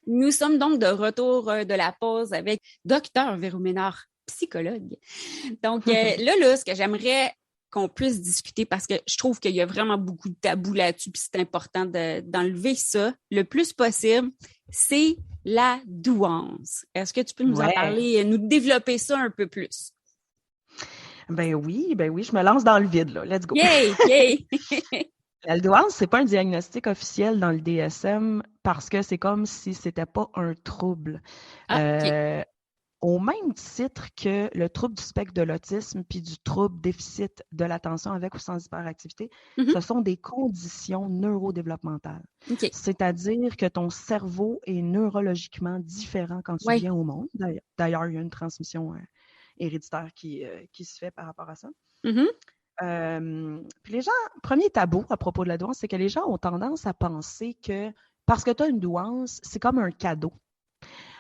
Nous sommes donc de retour de la pause avec Docteur Véro Ménard, psychologue. Donc là, ce que j'aimerais qu'on puisse discuter, parce que je trouve qu'il y a vraiment beaucoup de tabous là-dessus, puis c'est important d'enlever ça le plus possible, c'est la douance. Est-ce que tu peux nous en parler, nous développer ça un peu plus? Ben oui, je me lance dans le vide, là. Let's go! Yay! La douance, c'est pas un diagnostic officiel dans le DSM parce que c'est comme si c'était pas un trouble. Au même titre que le trouble du spectre de l'autisme puis du trouble déficit de l'attention avec ou sans hyperactivité, ce sont des conditions neurodéveloppementales. C'est-à-dire que ton cerveau est neurologiquement différent quand tu viens au monde. D'ailleurs, il y a une transmission héréditaire qui se fait par rapport à ça. Puis les gens, premier tabou à propos de la douance, c'est que les gens ont tendance à penser que parce que tu as une douance, c'est comme un cadeau.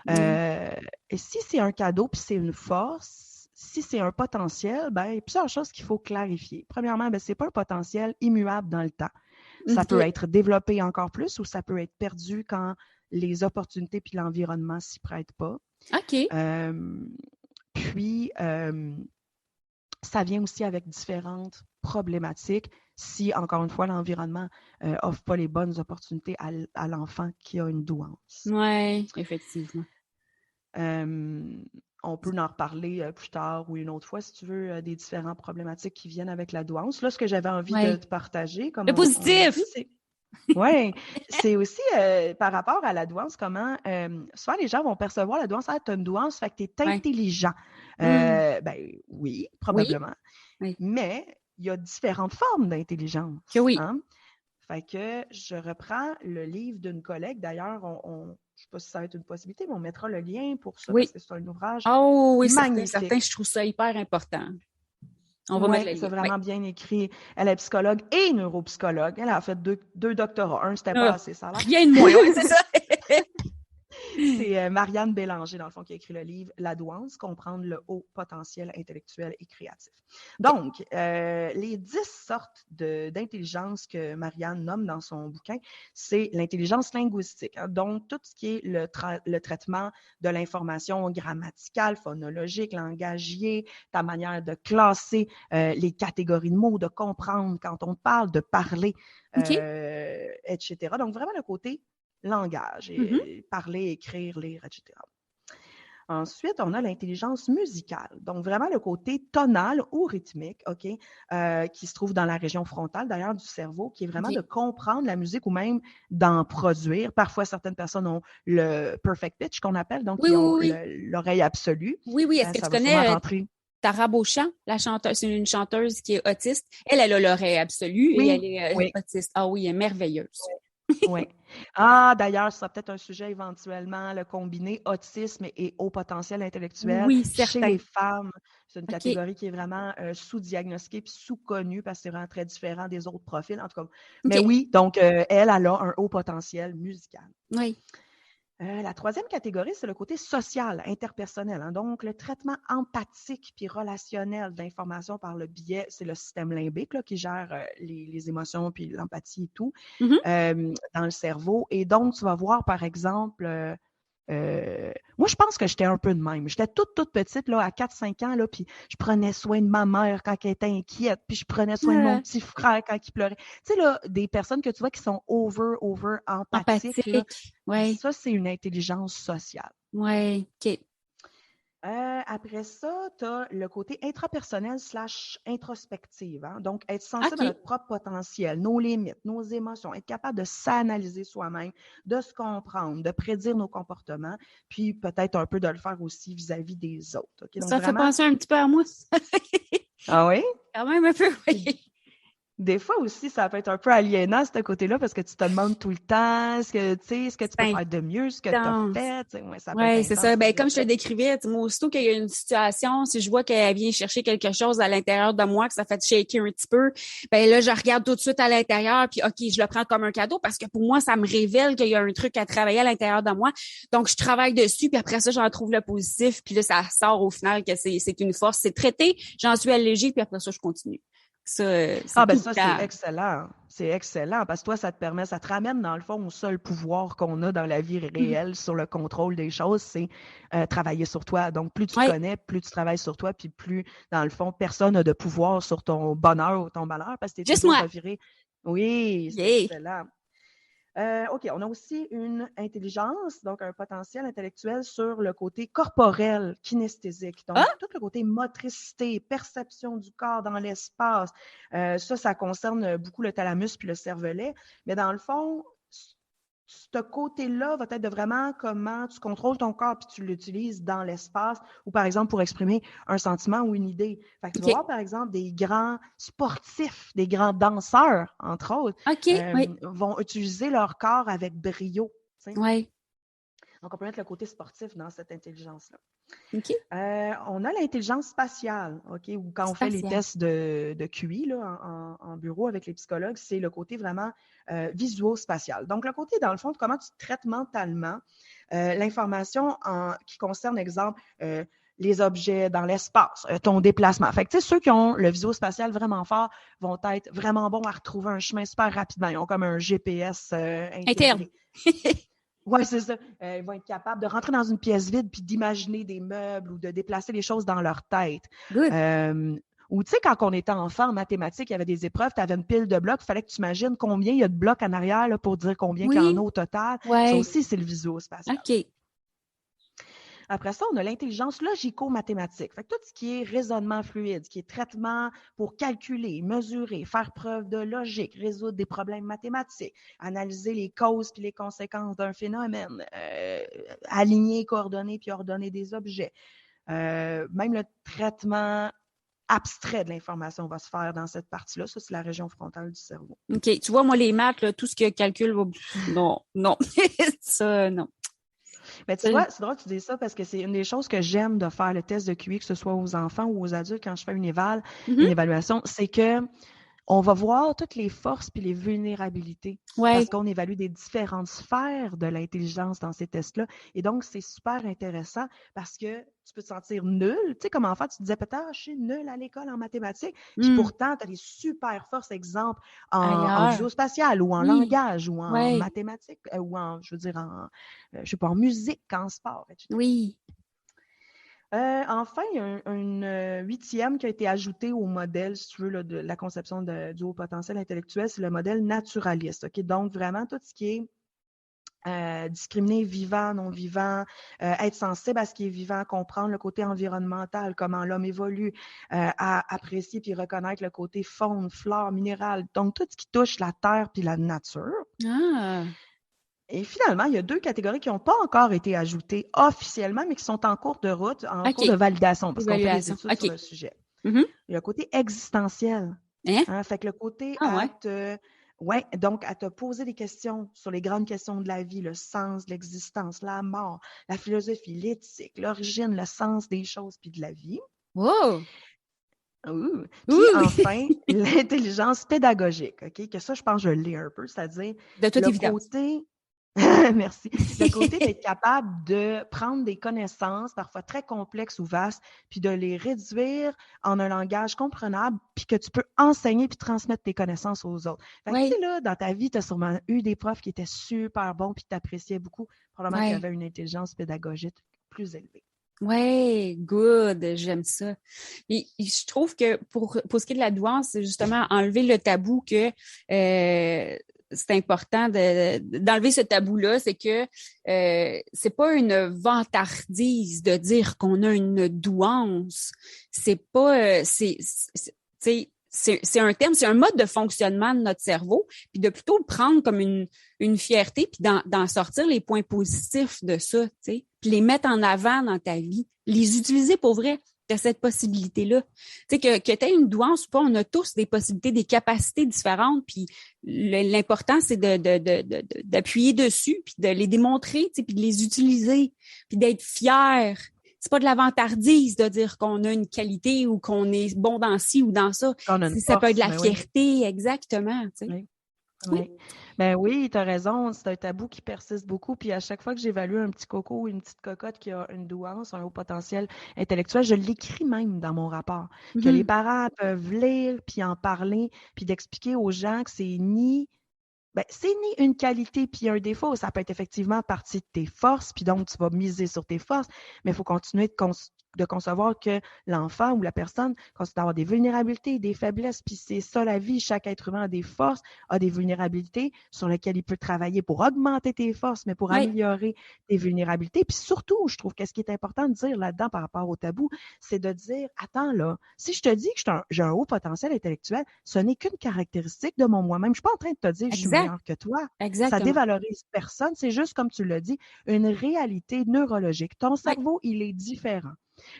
Et si c'est un cadeau puis c'est une force, si c'est un potentiel, ben, il y a plusieurs choses qu'il faut clarifier. Premièrement, ben, c'est pas un potentiel immuable dans le temps. Ça peut être développé encore plus ou ça peut être perdu quand les opportunités puis l'environnement s'y prêtent pas. Puis, ça vient aussi avec différentes problématiques si, encore une fois, l'environnement offre pas les bonnes opportunités à l'enfant qui a une douance. Oui, effectivement. On peut en reparler plus tard ou une autre fois, si tu veux, des différentes problématiques qui viennent avec la douance. Là, ce que j'avais envie de te partager, comme le positif! Oui, c'est aussi par rapport à la douance, comment souvent les gens vont percevoir la douance, tu as une douance, fait que tu es intelligent. Ben oui, probablement. Oui. Mais il y a différentes formes d'intelligence. Oui. Hein? Fait que je reprends le livre d'une collègue. D'ailleurs, je ne sais pas si ça va être une possibilité, mais on mettra le lien pour ça parce que c'est un ouvrage magnifique. Certain, je trouve ça hyper important. On va mettre le lien. C'est vraiment bien écrit. Elle est psychologue et neuropsychologue. Elle a fait deux doctorats. Un, c'était pas assez, ça a l'air. Rien de moins, c'est ça. C'est Marianne Bélanger, dans le fond, qui a écrit le livre « La douance, comprendre le haut potentiel intellectuel et créatif ». Donc, les 10 sortes d'intelligence que Marianne nomme dans son bouquin, c'est l'intelligence linguistique. Hein, donc, tout ce qui est le traitement de l'information grammaticale, phonologique, langagier, ta manière de classer les catégories de mots, de comprendre quand on parle, de parler, etc. Donc, vraiment le côté langage, et parler, écrire, lire, etc. Ensuite, on a l'intelligence musicale, donc vraiment le côté tonal ou rythmique, qui se trouve dans la région frontale, d'ailleurs, du cerveau, qui est vraiment de comprendre la musique ou même d'en produire. Parfois, certaines personnes ont le perfect pitch, qu'on appelle, donc ils ont l'oreille absolue. Oui. Est-ce que tu connais Tara Beauchamp, la chanteuse, c'est une chanteuse qui est autiste. Elle a l'oreille absolue et elle est autiste. Ah oui, elle est merveilleuse. Oui. Ah, d'ailleurs, ce sera peut-être un sujet éventuellement, le combiner autisme et haut potentiel intellectuel. Chez les femmes, c'est une catégorie qui est vraiment sous-diagnostiquée puis sous-connue parce que c'est vraiment très différent des autres profils, en tout cas. Mais oui, donc elle a un haut potentiel musical. Oui. La troisième catégorie, c'est le côté social, interpersonnel. Hein. Donc, le traitement empathique puis relationnel d'informations par le biais, c'est le système limbique là, qui gère les émotions puis l'empathie et tout dans le cerveau. Et donc, tu vas voir, par exemple, moi, je pense que j'étais un peu de même. J'étais toute petite, là, à 4-5 ans, là, puis je prenais soin de ma mère quand elle était inquiète, puis je prenais soin de mon petit frère quand il pleurait. Tu sais, là, des personnes que tu vois qui sont over empathiques. Là, ça, c'est une intelligence sociale. Oui, OK. Après ça, tu as le côté intrapersonnel / introspective. Hein? Donc, être sensible à notre propre potentiel, nos limites, nos émotions, être capable de s'analyser soi-même, de se comprendre, de prédire nos comportements, puis peut-être un peu de le faire aussi vis-à-vis des autres. Okay? Donc, ça fait penser un petit peu à moi. Ah oui? Quand même un peu, oui. Des fois aussi, ça peut être un peu aliénant, ce côté-là, parce que tu te demandes tout le temps ce que tu peux faire de mieux, ce que tu as fait. Oui, c'est ça. Ben, comme je te décrivais, moi, aussitôt qu'il y a une situation, si je vois qu'elle vient chercher quelque chose à l'intérieur de moi, que ça fait shaker un petit peu, ben là, je regarde tout de suite à l'intérieur, puis OK, je le prends comme un cadeau parce que pour moi, ça me révèle qu'il y a un truc à travailler à l'intérieur de moi. Donc, je travaille dessus, puis après ça, j'en trouve le positif, puis là, ça sort au final que c'est une force. C'est traité, j'en suis allégée, puis après ça, je continue. Ça, Ah, ben tout ça, le c'est temps. excellent. C'est excellent parce que toi, ça te ramène dans le fond au seul pouvoir qu'on a dans la vie Mhm. réelle sur le contrôle des choses, c'est travailler sur toi. Donc, plus tu te Oui, connais, plus tu travailles sur toi, puis plus, dans le fond, personne n'a de pouvoir sur ton bonheur ou ton malheur parce que tu es juste toujours moi. reviré. Oui, c'est Yeah. excellent. OK, on a aussi une intelligence, donc un potentiel intellectuel sur le côté corporel, kinesthésique. Donc, Ah, tout le côté motricité, perception du corps dans l'espace. Ça concerne beaucoup le thalamus puis le cervelet. Mais dans le fond, ce côté-là va être de vraiment comment tu contrôles ton corps puis tu l'utilises dans l'espace ou par exemple pour exprimer un sentiment ou une idée. Fait que tu vas OK. voir par exemple des grands sportifs, des grands danseurs, entre autres, OK, oui. vont utiliser leur corps avec brio. Tu sais. Oui. Donc, on peut mettre le côté sportif dans cette intelligence-là. OK. On a l'intelligence spatiale, OK, où quand on fait les Spatial. tests de QI là, en bureau avec les psychologues, c'est le côté vraiment visuo-spatial. Donc, le côté, dans le fond, de comment tu traites mentalement l'information qui concerne, exemple, les objets dans l'espace, ton déplacement. Fait que, tu sais, ceux qui ont le visuo-spatial vraiment fort vont être vraiment bons à retrouver un chemin super rapidement. Ils ont comme un GPS Interne. intégré. Oui, c'est ça. Ils vont être capables de rentrer dans une pièce vide puis d'imaginer des meubles ou de déplacer les choses dans leur tête. Good. Ou tu sais, quand on était enfant en mathématiques, il y avait des épreuves, tu avais une pile de blocs, il fallait que tu imagines combien il y a de blocs en arrière là, pour dire combien qu'il y en a Oui. au total. Ça Oui. aussi, c'est le visuo-spatial. OK. Après ça, on a l'intelligence logico-mathématique. Fait que tout ce qui est raisonnement fluide, ce qui est traitement pour calculer, mesurer, faire preuve de logique, résoudre des problèmes mathématiques, analyser les causes puis les conséquences d'un phénomène, aligner, coordonner puis ordonner des objets. Même le traitement abstrait de l'information va se faire dans cette partie-là. Ça, c'est la région frontale du cerveau. OK. Tu vois, moi, les maths, là, tout ce que calcul va. Non, non. Ça, non. Mais tu vois, c'est drôle que tu dis ça parce que c'est une des choses que j'aime de faire le test de QI, que ce soit aux enfants ou aux adultes quand je fais une évaluation, c'est que on va voir toutes les forces puis les vulnérabilités parce Oui. qu'on évalue des différentes sphères de l'intelligence dans ces tests-là. Et donc, c'est super intéressant parce que tu peux te sentir nul. Tu sais, comme enfant, tu te disais peut-être, je suis nul à l'école en mathématiques. Puis pourtant, tu as des super forces, exemple, en Ailleurs. visuospatial ou en Oui. langage ou en Oui. mathématiques ou je veux dire, je sais pas, en musique, en sport, etc. Oui. Enfin, il y a une huitième qui a été ajoutée au modèle, si tu veux, là, de la conception du haut potentiel intellectuel, c'est le modèle naturaliste. OK? Donc, vraiment, tout ce qui est discriminer vivant, non vivant, être sensible à ce qui est vivant, comprendre le côté environnemental, comment l'homme évolue, à apprécier puis reconnaître le côté faune, flore, minéral. Donc, tout ce qui touche la terre puis la nature. Ah. Et finalement, il y a deux catégories qui n'ont pas encore été ajoutées officiellement, mais qui sont en cours de route, en cours de OK. validation, parce qu'on fait des Évaluation. études sur OK. le sujet. Mhm. Il y a le côté existentiel. Hein? Hein, fait que le côté Ah, ouais. donc à te poser des questions sur les grandes questions de la vie, le sens de l'existence, la mort, la philosophie, l'éthique, l'origine, le sens des choses puis de la vie. Wow. Puis Ouh. enfin, l'intelligence pédagogique, OK? Que ça, je pense que je l'ai un peu, c'est-à-dire De toute le évidence. côté merci. Le côté d'être capable de prendre des connaissances, parfois très complexes ou vastes, puis de les réduire en un langage comprenable, puis que tu peux enseigner puis transmettre tes connaissances aux autres. Fait que, tu sais, Oui. là, dans ta vie, tu as sûrement eu des profs qui étaient super bons puis t'appréciaient beaucoup, probablement qui Oui. avaient une intelligence pédagogique plus élevée. Ouais, good, j'aime ça. Et je trouve que pour ce qui est de la douance, c'est justement enlever le tabou que c'est important d'enlever ce tabou-là, c'est que c'est pas une vantardise de dire qu'on a une douance. C'est pas, tu sais, c'est un terme, c'est un mode de fonctionnement de notre cerveau, puis de plutôt le prendre comme une fierté, puis d'en sortir les points positifs de ça, tu sais, puis les mettre en avant dans ta vie, les utiliser pour vrai. De cette possibilité-là. Tu sais, que tu aies une douance ou pas, on a tous des possibilités, des capacités différentes, puis l'important, c'est d'appuyer dessus, puis de les démontrer, tu sais, puis de les utiliser, puis d'être fier. C'est pas de la vantardise de dire qu'on a une qualité ou qu'on est bon dans ci ou dans ça. On a une Ça peut être de force, la mais oui. fierté, exactement, tu sais. Oui. Oui. Ben oui, tu as raison. C'est un tabou qui persiste beaucoup. Puis à chaque fois que j'évalue un petit coco ou une petite cocotte qui a une douance, un haut potentiel intellectuel, je l'écris même dans mon rapport. Que les Mhm. parents peuvent lire, puis en parler, puis d'expliquer aux gens que c'est ni une qualité puis un défaut. Ça peut être effectivement partie de tes forces, puis donc tu vas miser sur tes forces, mais il faut continuer de concevoir que l'enfant ou la personne continue d'avoir des vulnérabilités, des faiblesses, puis c'est ça la vie. Chaque être humain a des forces, a des vulnérabilités sur lesquelles il peut travailler pour augmenter tes forces, mais pour Oui, améliorer tes vulnérabilités. Puis surtout, je trouve que ce qui est important de dire là-dedans par rapport au tabou, c'est de dire, attends là, si je te dis que j'ai un haut potentiel intellectuel, ce n'est qu'une caractéristique de mon moi-même. Je suis pas en train de te dire que je suis exact, meilleure que toi. Ça exactement. dévalorise personne. C'est juste, comme tu l'as dit, une réalité neurologique. Ton Oui, cerveau, il est différent.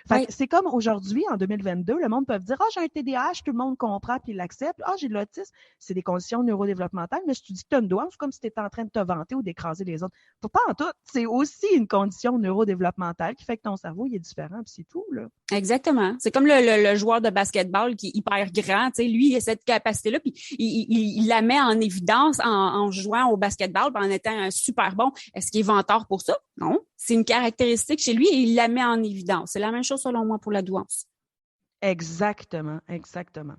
Fait oui, que c'est comme aujourd'hui, en 2022, le monde peut dire, j'ai un TDAH, tout le monde comprend puis il l'accepte. J'ai de l'autisme. C'est des conditions neurodéveloppementales, mais si tu dis que tu as une douance, c'est comme si tu étais en train de te vanter ou d'écraser les autres. Faut pas en tout. C'est aussi une condition neurodéveloppementale qui fait que ton cerveau, il est différent, puis c'est tout, là. exactement. C'est comme le joueur de basketball qui est hyper grand. Tu sais, lui, il a cette capacité-là, puis il la met en évidence en jouant au basketball, puis en étant un super bon. Est-ce qu'il est vantard pour ça? Non. C'est une caractéristique chez lui et il la met en évidence. C'est la même chose selon moi pour la douance. Exactement, exactement.